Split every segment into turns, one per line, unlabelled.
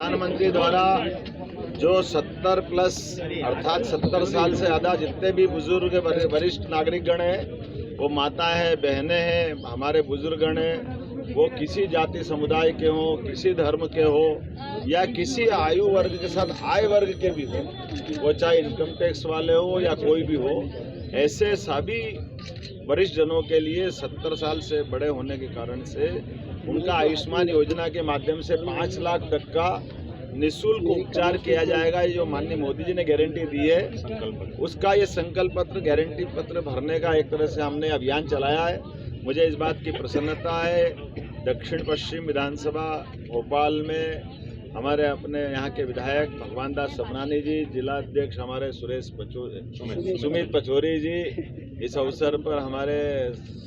प्रधानमंत्री द्वारा जो 70 प्लस अर्थात 70 साल से ज़्यादा जितने भी बुजुर्ग वरिष्ठ नागरिकगण हैं, वो माता है, बहनें हैं, हमारे बुजुर्गगण हैं, वो किसी जाति समुदाय के हों, किसी धर्म के हो या किसी आयु वर्ग के साथ आय वर्ग के भी हो, वो चाहे इनकम टैक्स वाले हो या कोई भी हो, ऐसे सभी वरिष्ठ जनों के लिए 70 साल से बड़े होने के कारण से उनका आयुष्मान योजना के माध्यम से 5 लाख तक का निःशुल्क उपचार किया जाएगा। ये जो माननीय मोदी जी ने गारंटी दी है, उसका ये संकल्प पत्र, गारंटी पत्र भरने का एक तरह से हमने अभियान चलाया है। मुझे इस बात की प्रसन्नता है, दक्षिण पश्चिम विधानसभा भोपाल में हमारे अपने यहाँ के विधायक भगवान दास सपनानी जी, जिला अध्यक्ष हमारे सुमित पचौरी जी, इस अवसर पर हमारे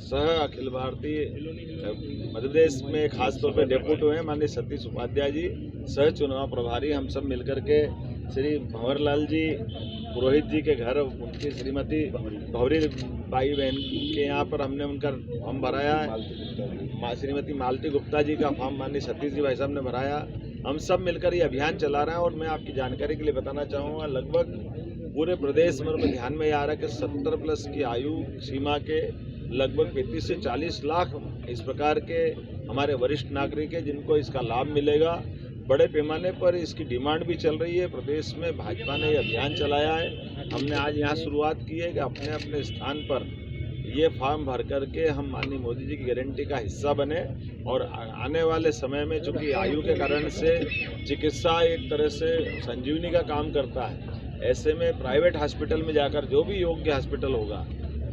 सह अखिल भारतीय मध्य प्रदेश में खासतौर पर डेप्यूटी हुए माननीय सतीश उपाध्याय जी, सह चुनाव प्रभारी, हम सब मिलकर के श्री भंवरलाल जी पुरोहित जी के घर उनकी श्रीमती भंवरी बाई बहन के यहाँ पर हमने उनका फॉर्म भराया है। श्रीमती मालती गुप्ता जी का फॉर्म माननीय सतीश जी भाई साहब ने भराया। हम सब मिलकर ये अभियान चला रहे हैं और मैं आपकी जानकारी के लिए बताना चाहूँगा, लगभग पूरे प्रदेश में ध्यान में आ रहा है कि 70 प्लस की आयु सीमा के लगभग 35 से 40 लाख इस प्रकार के हमारे वरिष्ठ नागरिक हैं जिनको इसका लाभ मिलेगा। बड़े पैमाने पर इसकी डिमांड भी चल रही है। प्रदेश में भाजपा ने ये अभियान चलाया है। हमने आज यहाँ शुरुआत की है कि अपने अपने स्थान पर ये फॉर्म भर करके हम माननीय मोदी जी की गारंटी का हिस्सा बने और आने वाले समय में चूँकि आयु के कारण से चिकित्सा एक तरह से संजीवनी का काम करता है, ऐसे में प्राइवेट हॉस्पिटल में जाकर जो भी योग्य हॉस्पिटल होगा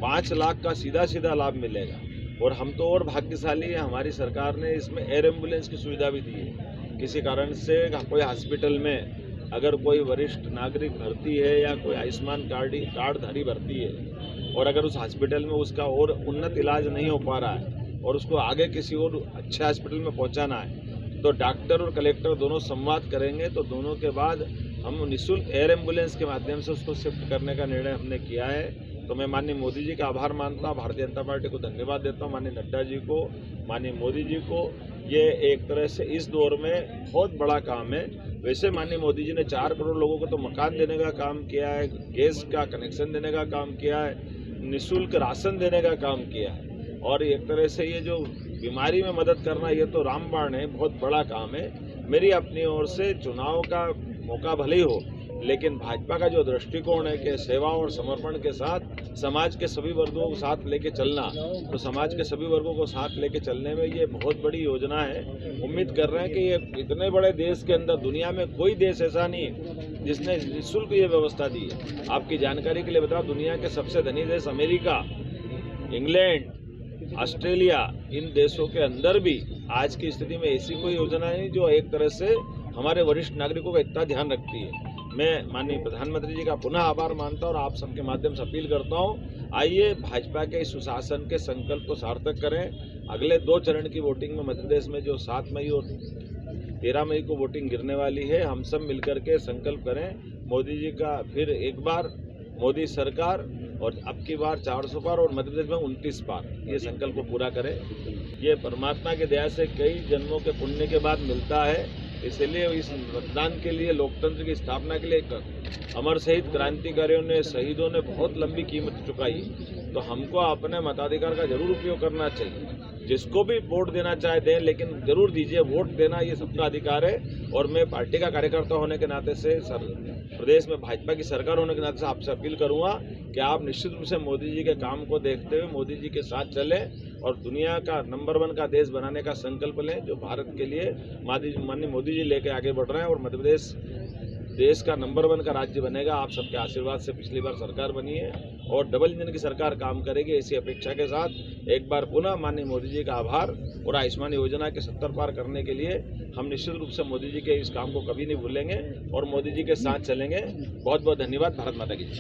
5 लाख का सीधा सीधा लाभ मिलेगा। और हम तो और भाग्यशाली हैं, हमारी सरकार ने इसमें एयर एम्बुलेंस की सुविधा भी दी है। किसी कारण से कोई हॉस्पिटल में अगर कोई वरिष्ठ नागरिक भर्ती है या कोई आयुष्मान कार्डधारी भर्ती है और अगर उस हॉस्पिटल में उसका और उन्नत इलाज नहीं हो पा रहा है और उसको आगे किसी और अच्छे हॉस्पिटल में पहुंचाना है, तो डॉक्टर और कलेक्टर दोनों संवाद करेंगे, तो दोनों के बाद हम निःशुल्क एयर एम्बुलेंस के माध्यम से उसको शिफ्ट करने का निर्णय हमने किया है। तो मैं माननीय मोदी जी का आभार मानता हूँ, भारतीय जनता पार्टी को धन्यवाद देता हूँ, माननीय नड्डा जी को, माननीय मोदी जी को। ये एक तरह से इस दौर में बहुत बड़ा काम है। वैसे माननीय मोदी जी ने 4 करोड़ लोगों को तो मकान देने का काम किया है, गैस का कनेक्शन देने का काम किया है, निःशुल्क राशन देने का काम किया है और एक तरह से ये जो बीमारी में मदद करना, ये तो रामबाण है, बहुत बड़ा काम है। मेरी अपनी ओर से चुनाव का मौका भले ही हो, लेकिन भाजपा का जो दृष्टिकोण है कि सेवा और समर्पण के साथ समाज के सभी वर्गों को साथ लेके चलना, तो समाज के सभी वर्गों को साथ लेके चलने में ये बहुत बड़ी योजना है। उम्मीद कर रहे हैं कि ये इतने बड़े देश के अंदर दुनिया में कोई देश ऐसा नहीं है जिसने निःशुल्क ये व्यवस्था दी है। आपकी जानकारी के लिए बताओ, दुनिया के सबसे धनी देश अमेरिका, इंग्लैंड, ऑस्ट्रेलिया, इन देशों के अंदर भी आज की स्थिति में ऐसी कोई योजना नहीं जो एक तरह से हमारे वरिष्ठ नागरिकों का इतना ध्यान रखती है। मैं माननीय प्रधानमंत्री जी का पुनः आभार मानता हूं और आप सबके माध्यम से अपील करता हूं, आइए भाजपा के इस सुशासन के संकल्प को सार्थक करें। अगले 2 चरण की वोटिंग में मध्य प्रदेश में जो 7 मई और 13 मई को वोटिंग गिरने वाली है, हम सब मिलकर के संकल्प करें मोदी जी का फिर एक बार मोदी सरकार, और अब की बार 400 पार और मध्य प्रदेश में 29 पार, ये संकल्प को पूरा करें। ये परमात्मा की दया से कई जन्मों के पुण्य के बाद मिलता है। इसलिए इस मतदान के लिए, लोकतंत्र की स्थापना के लिए अमर शहीद क्रांतिकारियों ने, शहीदों ने बहुत लंबी कीमत चुकाई, तो हमको अपने मताधिकार का जरूर उपयोग करना चाहिए। जिसको भी वोट देना चाहे दें, लेकिन जरूर दीजिए। वोट देना ये सबका अधिकार है और मैं पार्टी का कार्यकर्ता होने के नाते से, प्रदेश में भाजपा की सरकार होने के नाते से आपसे अपील करूंगा कि आप निश्चित रूप से मोदी जी के काम को देखते हुए मोदी जी के साथ चलें और दुनिया का नंबर 1 का देश बनाने का संकल्प लें, जो भारत के लिए माननीय मोदी जी लेके आगे बढ़ रहे हैं। और मध्य प्रदेश देश का नंबर 1 का राज्य बनेगा। आप सबके आशीर्वाद से पिछली बार सरकार बनी है और डबल इंजन की सरकार काम करेगी, ऐसी अपेक्षा के साथ एक बार पुनः माननीय मोदी जी का आभार। और आयुष्मान योजना के 70 पार करने के लिए हम निश्चित रूप से मोदी जी के इस काम को कभी नहीं भूलेंगे और मोदी जी के साथ चलेंगे। बहुत बहुत धन्यवाद। भारत माता की जय।